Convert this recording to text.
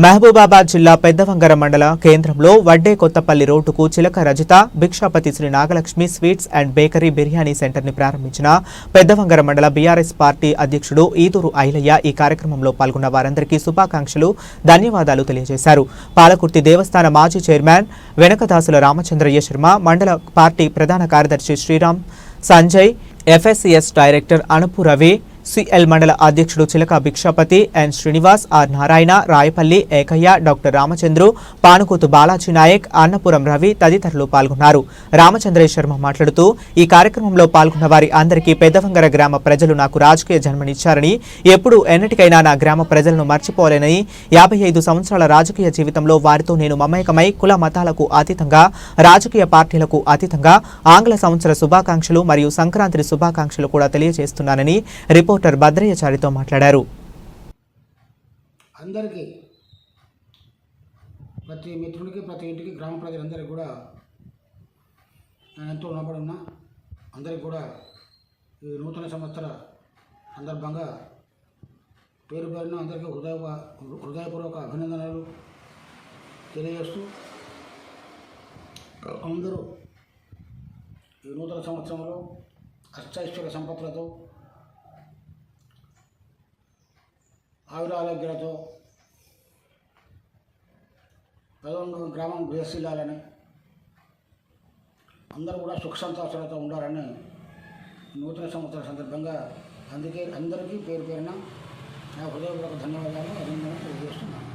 మహబూబాబాద్ జిల్లా పెద్దవంగర మండల కేంద్రంలో వడ్డే కొత్తపల్లి రోడ్డుకు Chilaka Rajitha Bhikshapathi Sri Nagalakshmi sweets and bakery biryani centre ని ప్రారంభించిన పెద్దవంగర మండల బీఆర్ఎస్ పార్టీ అధ్యక్షుడు ఈదూరు ఐలయ్య ఈ కార్యక్రమంలో పాల్గొన్న వారందరికీ శుభాకాంక్షలు ధన్యవాదాలు తెలియజేశారు. పాలకుర్తి దేవస్థాన మాజీ చైర్మన్ వెనకదాసుల రామచంద్రయ్య శర్మ, మండల పార్టీ ప్రధాన కార్యదర్శి Sriram Sanjay, FSCS director Anupu Ravi, CL మండల అధ్యక్షుడు Chilaka Bhikshapathi, N Srinivas, R Narayana, Rayapalli Ekaiah, doctor Ramachandru, Panukothu Balaji Naik, Annapuram Ravi తదితరులు పాల్గొన్నారు. రామచంద్రయ్య శర్మ మాట్లాడుతూ ఈ కార్యక్రమంలో పాల్గొన్న వారి అందరికీ పెద్దవంగర గ్రామ ప్రజలు నాకు రాజకీయ జన్మనిచ్చారని, ఎప్పుడు ఎన్నటికైనా నా గ్రామ ప్రజలను మర్చిపోలేనని, 55 సంవత్సరాల రాజకీయ జీవితంలో వారితో నేను మమేకమై కుల మతాలకు అతీతంగా, రాజకీయ పార్టీలకు అతీతంగా ఆంగ్ల సంవత్సర శుభాకాంక్షలు మరియు సంక్రాంతి శుభాకాంక్షలు కూడా తెలియజేస్తున్నానని రిపోర్టర్ భద్రయ్యచారితో మాట్లాడారు. అందరికీ, ప్రతి మిత్రుడికి, ప్రతి ఇంటికి, గ్రామ ప్రజలందరికీ కూడా నేను ఎంతో రుణపడి ఉన్నా. అందరికీ కూడా ఈ నూతన సంవత్సర సందర్భంగా పేరు పేరున అందరికీ హృదయపూర్వక అభినందనలు తెలియజేస్తూ, అందరూ ఈ నూతన సంవత్సరంలో అష్టైశ్వర్య సంపత్తులతో, ఆయురారోగ్యాలతో పెద్దవంగర గ్రామం వికసిల్లాలని, అందరూ కూడా సుఖ సంతోషాలతో ఉండాలని నూతన సంవత్సరం సందర్భంగా అందరికీ పేరు పేరున నా హృదయపూర్వక ధన్యవాదాలు, అభినందనలు తెలియజేస్తున్నాను.